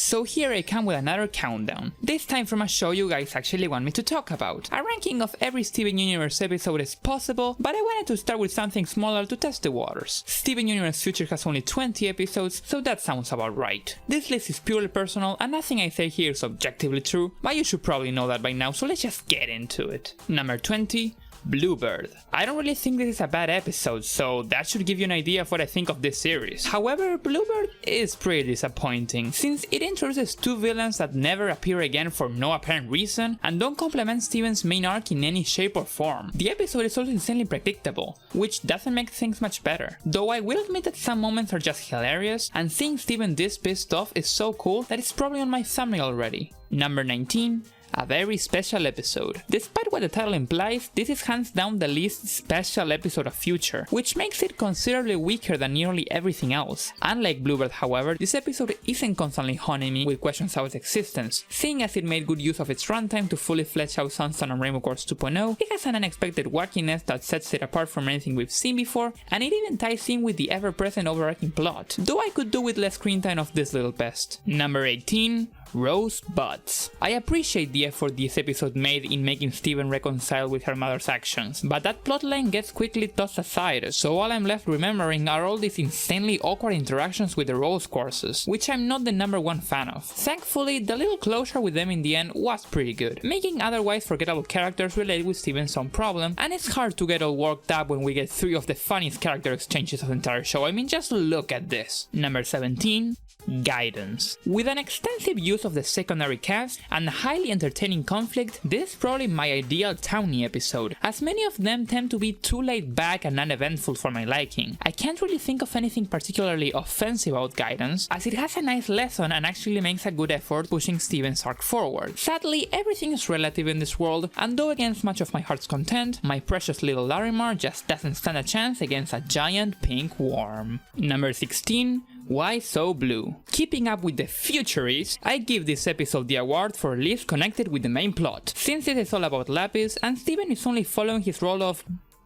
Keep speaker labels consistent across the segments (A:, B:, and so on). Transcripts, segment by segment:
A: So here I come with another countdown, this time from a show you guys actually want me to talk about. A ranking of every Steven Universe episode is possible, but I wanted to start with something smaller to test the waters. Steven Universe Future has only 20 episodes, so that sounds about right. This list is purely personal and nothing I say here is objectively true, but you should probably know that by now, so let's just get into it. Number 20. Bluebird. I don't really think this is a bad episode, so that should give you an idea of what I think of this series. However, Bluebird is pretty disappointing, since it introduces two villains that never appear again for no apparent reason, and don't complement Steven's main arc in any shape or form. The episode is also insanely predictable, which doesn't make things much better. Though I will admit that some moments are just hilarious, and seeing Steven this pissed off is so cool that it's probably on my thumbnail already. Number 19. A very special episode. Despite what the title implies, this is hands down the least special episode of Future, which makes it considerably weaker than nearly everything else. Unlike Bluebird, however, this episode isn't constantly haunting me with questions about its existence. Seeing as it made good use of its runtime to fully flesh out Sunstone and Rainbow Course 2.0, it has an unexpected wackiness that sets it apart from anything we've seen before, and it even ties in with the ever-present overarching plot, though I could do with less screen time of this little pest. Number 18. Rosebuds. I appreciate the effort this episode made in making Steven reconcile with her mother's actions, but that plotline gets quickly tossed aside, so all I'm left remembering are all these insanely awkward interactions with the Rose courses, which I'm not the number one fan of. Thankfully, the little closure with them in the end was pretty good, making otherwise forgettable characters relate with Steven's own problem, and it's hard to get all worked up when we get 3 of the funniest character exchanges of the entire show. I mean, just look at this. Number 17. Guidance. With an extensive use of the secondary cast and a highly entertaining conflict, this is probably my ideal townie episode, as many of them tend to be too laid back and uneventful for my liking. I can't really think of anything particularly offensive about Guidance, as it has a nice lesson and actually makes a good effort pushing Steven's arc forward. Sadly, everything is relative in this world, and though against much of my heart's content, my precious little Larimar just doesn't stand a chance against a giant pink worm. Number 16. Why So Blue? Keeping up with the Futurists, I give this episode the award for least connected with the main plot, since it is all about Lapis and Steven is only following his role of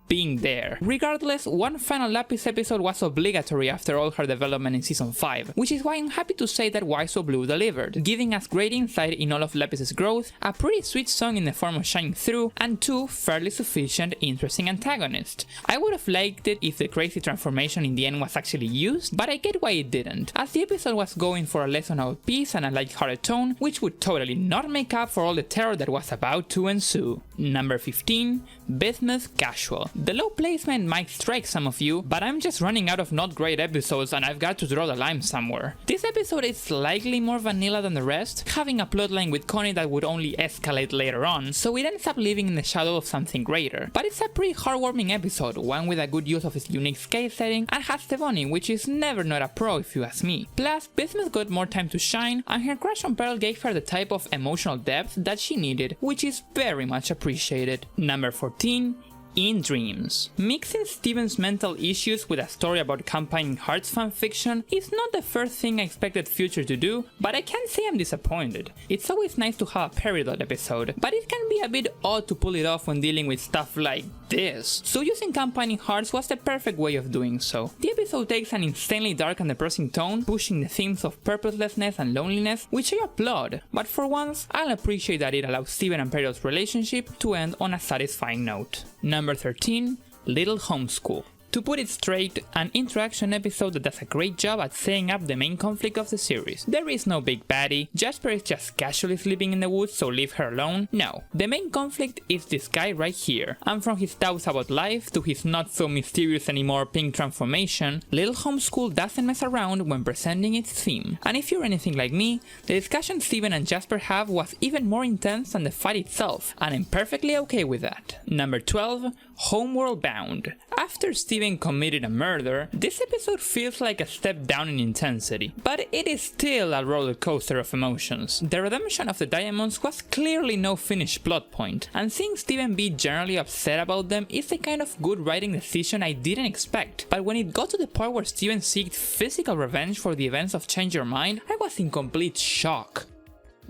A: being there. Regardless, one final Lapis episode was obligatory after all her development in season 5, which is why I'm happy to say that Why So Blue delivered, giving us great insight in all of Lapis's growth, a pretty sweet song in the form of Shining Through, and 2 fairly sufficient interesting antagonists. I would have liked it if the crazy transformation in the end was actually used, but I get why it didn't, as the episode was going for a lesson about peace and a light-hearted tone, which would totally not make up for all the terror that was about to ensue. Number 15. Business Casual. The low placement might strike some of you, but I'm just running out of not great episodes and I've got to draw the line somewhere. This episode is slightly more vanilla than the rest, having a plotline with Connie that would only escalate later on, so it ends up living in the shadow of something greater. But it's a pretty heartwarming episode, one with a good use of its unique scale setting, and has Stevonnie, which is never not a pro if you ask me. Plus, Business got more time to shine, and her crush on Pearl gave her the type of emotional depth that she needed, which is very much appreciated. Number 14. In Dreams. Mixing Steven's mental issues with a story about combining Hearts fanfiction is not the first thing I expected Future to do, but I can't say I'm disappointed. It's always nice to have a peridot episode, but it can be a bit odd to pull it off when dealing with stuff like this. So using combining Hearts was the perfect way of doing so. The episode takes an insanely dark and depressing tone, pushing the themes of purposelessness and loneliness, which I applaud, but for once, I'll appreciate that it allows Steven and Peridot's relationship to end on a satisfying note. Number 13. Little Homeschool. To put it straight, an interaction episode that does a great job at setting up the main conflict of the series. There is no big baddie, Jasper is just casually sleeping in the woods, so leave her alone. No, the main conflict is this guy right here, and from his doubts about life to his not so mysterious anymore pink transformation, Little Homeschool doesn't mess around when presenting its theme. And if you're anything like me, the discussion Steven and Jasper have was even more intense than the fight itself, and I'm perfectly okay with that. Number 12. Homeworld Bound. After Steven committed a murder, this episode feels like a step down in intensity, but it is still a roller coaster of emotions. The redemption of the diamonds was clearly no finished plot point, and seeing Steven be generally upset about them is the kind of good writing decision I didn't expect. But when it got to the part where Steven sought physical revenge for the events of Change Your Mind, I was in complete shock.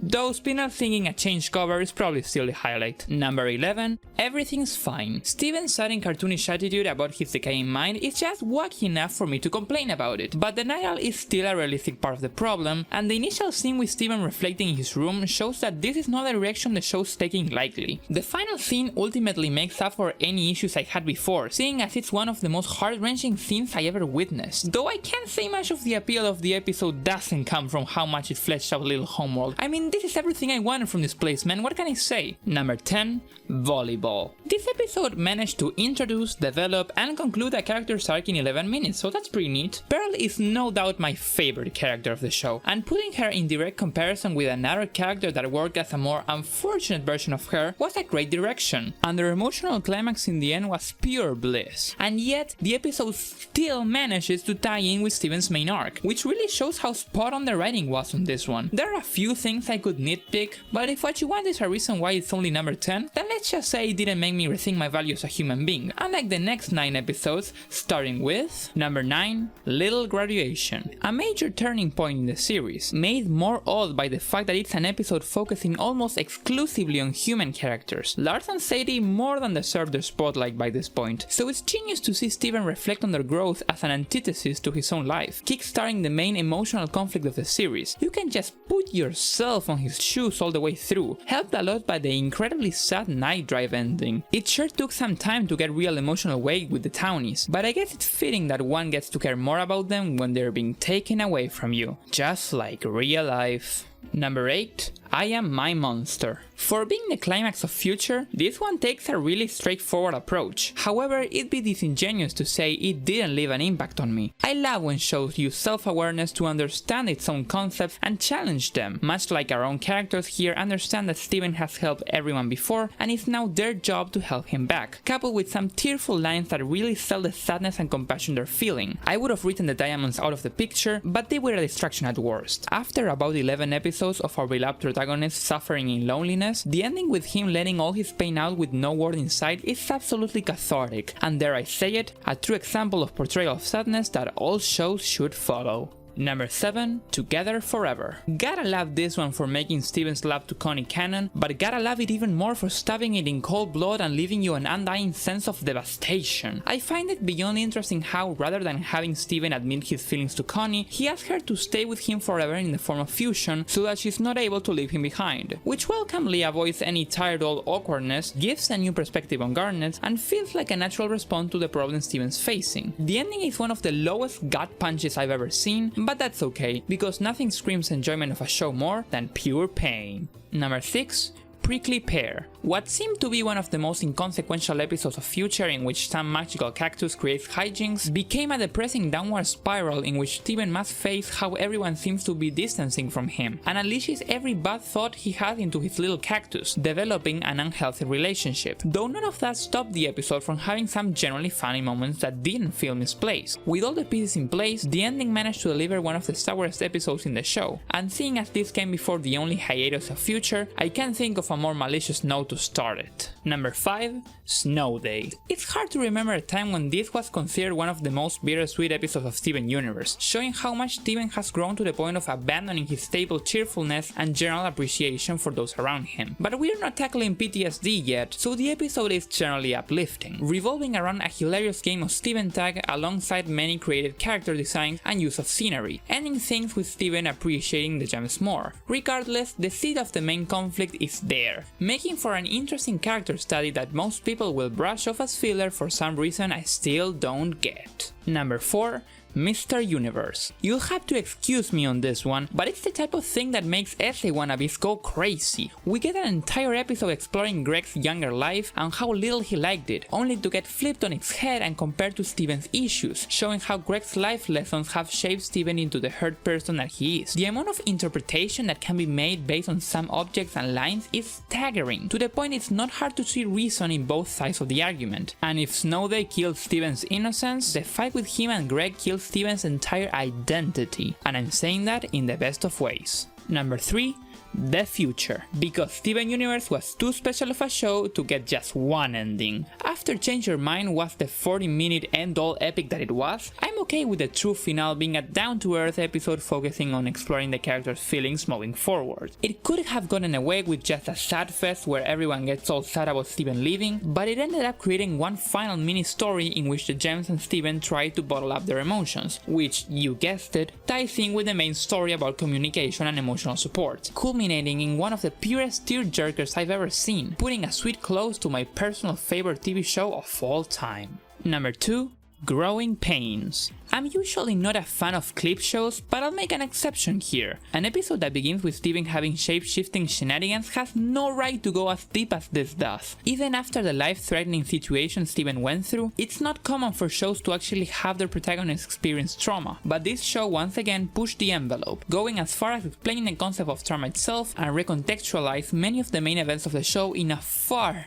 A: though Spinel singing a change cover is probably still the highlight. Number 11. Everything's fine. Steven's sudden cartoonish attitude about his decaying mind is just wacky enough for me to complain about it, but denial is still a realistic part of the problem, and the initial scene with Steven reflecting in his room shows that this is not the direction the show's taking lightly. The final scene ultimately makes up for any issues I had before, seeing as it's one of the most heart-wrenching scenes I ever witnessed. Though I can't say much of the appeal of the episode doesn't come from how much it fleshed out little Homeworld. I mean, this is everything I wanted from this place, man, what can I say? Number 10. Volleyball. This episode managed to introduce, develop, and conclude a character's arc in 11 minutes, so that's pretty neat. Pearl is no doubt my favorite character of the show, and putting her in direct comparison with another character that worked as a more unfortunate version of her was a great direction, and their emotional climax in the end was pure bliss. And yet, the episode still manages to tie in with Steven's main arc, which really shows how spot on the writing was on this one. There are a few things I could nitpick, but if what you want is a reason why it's only number 10, then let's just say it didn't make me rethink my value as a human being, unlike the next 9 episodes, starting with number 9, Little Graduation. A major turning point in the series, made more odd by the fact that it's an episode focusing almost exclusively on human characters. Lars and Sadie more than deserve their spotlight by this point, so it's genius to see Steven reflect on their growth as an antithesis to his own life, kickstarting the main emotional conflict of the series. You can just put yourself on his shoes all the way through, helped a lot by the incredibly sad night drive ending. It sure took some time to get real emotional weight with the townies, but I guess it's fitting that one gets to care more about them when they're being taken away from you, just like real life. Number 8. I Am My Monster. For being the climax of Future, this one takes a really straightforward approach. However, it'd be disingenuous to say it didn't leave an impact on me. I love when shows use self-awareness to understand its own concepts and challenge them, much like our own characters here understand that Steven has helped everyone before and it's now their job to help him back, coupled with some tearful lines that really sell the sadness and compassion they're feeling. I would have written the diamonds out of the picture, but they were a distraction at worst. After about 11 episodes of our beloved protagonist suffering in loneliness, the ending with him letting all his pain out with no word in sight is absolutely cathartic, and dare I say it, a true example of portrayal of sadness that all shows should follow. Number 7. Together Forever. Gotta love this one for making Steven's love to Connie canon, but gotta love it even more for stabbing it in cold blood and leaving you an undying sense of devastation. I find it beyond interesting how, rather than having Steven admit his feelings to Connie, he asks her to stay with him forever in the form of fusion so that she's not able to leave him behind, which welcomely avoids any tired old awkwardness, gives a new perspective on Garnet, and feels like a natural response to the problems Steven's facing. The ending is one of the lowest gut punches I've ever seen, but that's okay, because nothing screams enjoyment of a show more than pure pain. Number 6. Prickly Pear. What seemed to be one of the most inconsequential episodes of Future in which some magical cactus creates hijinks became a depressing downward spiral in which Steven must face how everyone seems to be distancing from him and unleashes every bad thought he has into his little cactus, developing an unhealthy relationship. Though none of that stopped the episode from having some generally funny moments that didn't feel misplaced. With all the pieces in place, the ending managed to deliver one of the sourest episodes in the show, and seeing as this came before the only hiatus of Future, I can't think of a more malicious note to start it. Number 5. Snow Day. It's hard to remember a time when this was considered one of the most bittersweet episodes of Steven Universe, showing how much Steven has grown to the point of abandoning his stable cheerfulness and general appreciation for those around him. But we're not tackling PTSD yet, so the episode is generally uplifting, revolving around a hilarious game of Steven tag alongside many creative character designs and use of scenery, ending things with Steven appreciating the gems more. Regardless, the seed of the main conflict is there, making for an interesting character study that most people will brush off as filler for some reason I still don't get. Number 4. Mr. Universe. You'll have to excuse me on this one, but it's the type of thing that makes essay wannabes go crazy. We get an entire episode exploring Greg's younger life and how little he liked it, only to get flipped on its head and compared to Steven's issues, showing how Greg's life lessons have shaped Steven into the hurt person that he is. The amount of interpretation that can be made based on some objects and lines is staggering, to the point it's not hard to see reason in both sides of the argument. And if Snow Day killed Steven's innocence, the fight with him and Greg kills Steven's entire identity, and I'm saying that in the best of ways. Number 3. the future, because Steven Universe was too special of a show to get just one ending. After Change Your Mind was the 40-minute end-all epic that it was, I'm okay with the true finale being a down-to-earth episode focusing on exploring the characters' feelings moving forward. It could have gotten away with just a sad fest where everyone gets all sad about Steven leaving, but it ended up creating one final mini-story in which the Gems and Steven try to bottle up their emotions, which, you guessed it, ties in with the main story about communication and emotional support, culminating in one of the purest tearjerkers I've ever seen, putting a sweet close to my personal favorite TV show of all time. Number 2. Growing Pains. I'm usually not a fan of clip shows, but I'll make an exception here. An episode that begins with Steven having shape-shifting shenanigans has no right to go as deep as this does. Even after the life-threatening situation Steven went through, it's not common for shows to actually have their protagonists experience trauma, but this show once again pushed the envelope, going as far as explaining the concept of trauma itself and recontextualize many of the main events of the show in a far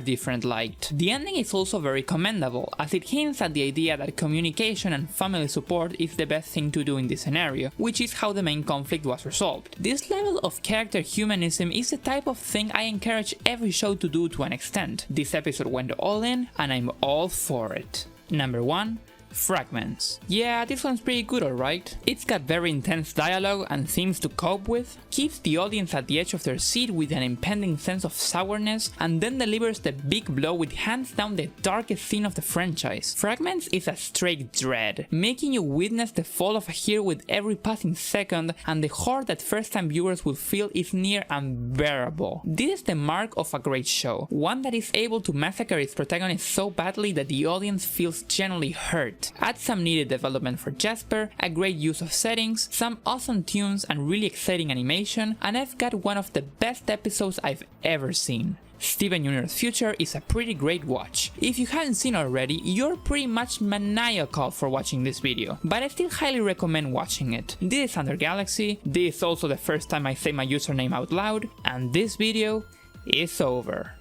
A: different light. The ending is also very commendable, as it hints at the idea that communication and family support is the best thing to do in this scenario, which is how the main conflict was resolved. This level of character humanism is the type of thing I encourage every show to do to an extent. This episode went all in, and I'm all for it. Number 1. Fragments. Yeah, this one's pretty good, alright. It's got very intense dialogue and themes to cope with, keeps the audience at the edge of their seat with an impending sense of sourness, and then delivers the big blow with hands down the darkest scene of the franchise. Fragments is a straight dread, making you witness the fall of a hero with every passing second, and the horror that first-time viewers will feel is near unbearable. This is the mark of a great show, one that is able to massacre its protagonist so badly that the audience feels genuinely hurt. Add some needed development for Jasper, a great use of settings, some awesome tunes and really exciting animation, and I've got one of the best episodes I've ever seen. Steven Universe Future is a pretty great watch. If you haven't seen already, you're pretty much maniacal for watching this video, but I still highly recommend watching it. This is Under Galaxy, this is also the first time I say my username out loud, and this video is over.